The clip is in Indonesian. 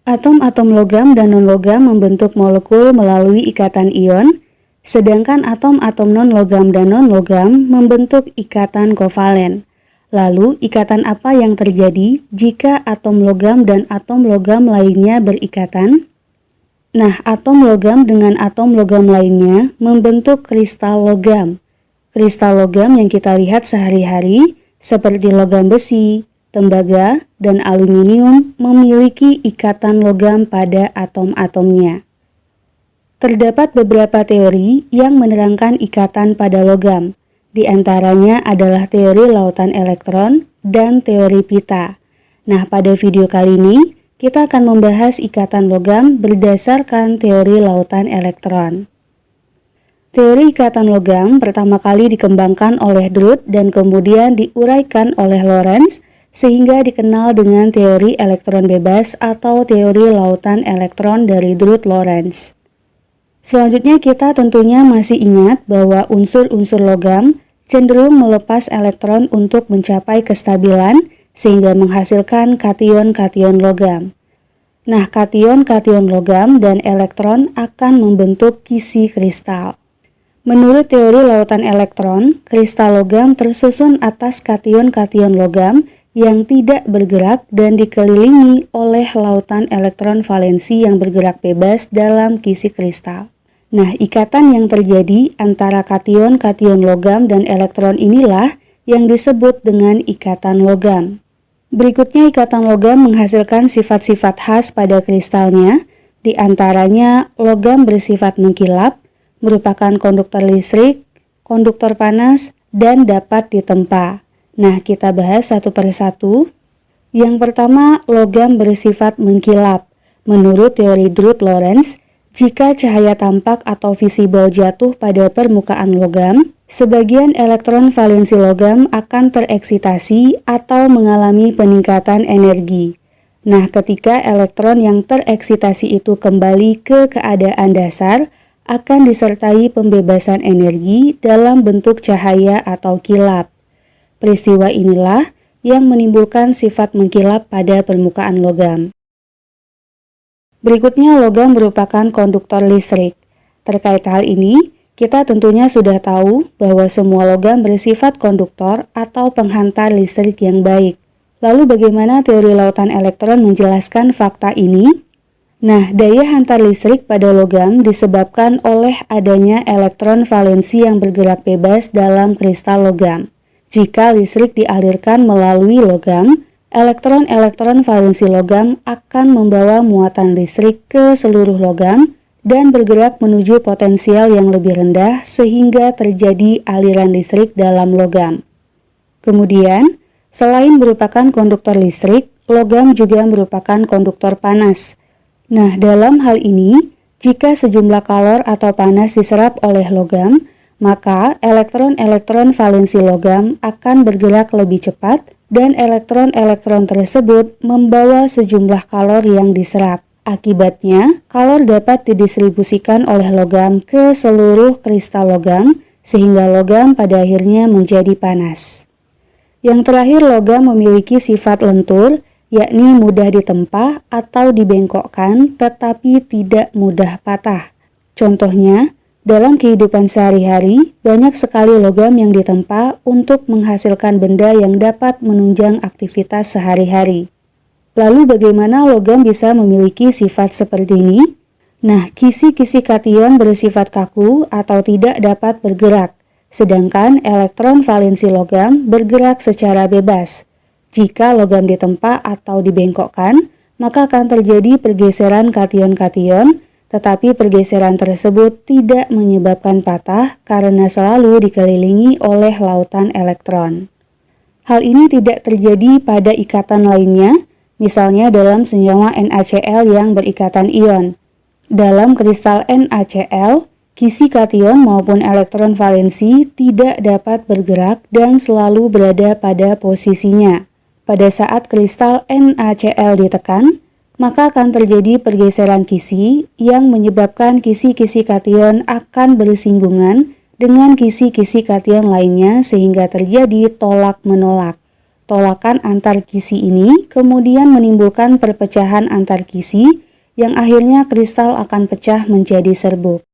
Atom-atom logam dan non-logam membentuk molekul melalui ikatan ion, sedangkan atom-atom non-logam dan non-logam membentuk ikatan kovalen. Lalu, ikatan apa yang terjadi jika atom logam dan atom logam lainnya berikatan? Nah, atom logam dengan atom logam lainnya membentuk kristal logam. Kristal logam yang kita lihat sehari-hari seperti logam besi, tembaga, dan aluminium memiliki ikatan logam pada atom-atomnya. Terdapat beberapa teori yang menerangkan ikatan pada logam. Di antaranya adalah teori lautan elektron dan teori pita. Nah, pada video kali ini kita akan membahas ikatan logam berdasarkan teori lautan elektron. Teori ikatan logam pertama kali dikembangkan oleh Drude dan kemudian diuraikan oleh Lorentz sehingga dikenal dengan teori elektron bebas atau teori lautan elektron dari Drude-Lorentz. Selanjutnya kita tentunya masih ingat bahwa unsur-unsur logam cenderung melepas elektron untuk mencapai kestabilan sehingga menghasilkan kation-kation logam. Nah, kation-kation logam dan elektron akan membentuk kisi kristal. Menurut teori lautan elektron, kristal logam tersusun atas kation-kation logam yang tidak bergerak dan dikelilingi oleh lautan elektron valensi yang bergerak bebas dalam kisi kristal. Nah, ikatan yang terjadi antara kation-kation logam dan elektron inilah yang disebut dengan ikatan logam. Berikutnya, ikatan logam menghasilkan sifat-sifat khas pada kristalnya, di antaranya logam bersifat mengkilap, merupakan konduktor listrik, konduktor panas, dan dapat ditempa. Nah, kita bahas satu persatu. Yang pertama, logam bersifat mengkilap. Menurut teori Drude-Lorentz, jika cahaya tampak atau visible jatuh pada permukaan logam, sebagian elektron valensi logam akan tereksitasi atau mengalami peningkatan energi. Nah, ketika elektron yang tereksitasi itu kembali ke keadaan dasar, akan disertai pembebasan energi dalam bentuk cahaya atau kilap. Peristiwa inilah yang menimbulkan sifat mengkilap pada permukaan logam. Berikutnya, logam merupakan konduktor listrik. Terkait hal ini, kita tentunya sudah tahu bahwa semua logam bersifat konduktor atau penghantar listrik yang baik. Lalu bagaimana teori lautan elektron menjelaskan fakta ini? Nah, daya hantar listrik pada logam disebabkan oleh adanya elektron valensi yang bergerak bebas dalam kristal logam. Jika listrik dialirkan melalui logam, elektron-elektron valensi logam akan membawa muatan listrik ke seluruh logam dan bergerak menuju potensial yang lebih rendah sehingga terjadi aliran listrik dalam logam. Kemudian, selain merupakan konduktor listrik, logam juga merupakan konduktor panas. Nah, dalam hal ini, jika sejumlah kalor atau panas diserap oleh logam, maka elektron-elektron valensi logam akan bergerak lebih cepat dan elektron-elektron tersebut membawa sejumlah kalor yang diserap. Akibatnya, kalor dapat didistribusikan oleh logam ke seluruh kristal logam sehingga logam pada akhirnya menjadi panas. Yang terakhir, logam memiliki sifat lentur, yakni mudah ditempa atau dibengkokkan tetapi tidak mudah patah. Contohnya, dalam kehidupan sehari-hari, banyak sekali logam yang ditempa untuk menghasilkan benda yang dapat menunjang aktivitas sehari-hari. Lalu bagaimana logam bisa memiliki sifat seperti ini? Nah, kisi-kisi kation bersifat kaku atau tidak dapat bergerak, sedangkan elektron valensi logam bergerak secara bebas. Jika logam ditempa atau dibengkokkan, maka akan terjadi pergeseran kation-kation, tetapi pergeseran tersebut tidak menyebabkan patah karena selalu dikelilingi oleh lautan elektron. Hal ini tidak terjadi pada ikatan lainnya, misalnya dalam senyawa NaCl yang berikatan ion. Dalam kristal NaCl, kisi kation maupun elektron valensi tidak dapat bergerak dan selalu berada pada posisinya. Pada saat kristal NaCl ditekan, maka akan terjadi pergeseran kisi yang menyebabkan kisi-kisi kation akan bersinggungan dengan kisi-kisi kation lainnya sehingga terjadi tolak-menolak. Tolakan antar kisi ini kemudian menimbulkan perpecahan antar kisi yang akhirnya kristal akan pecah menjadi serbuk.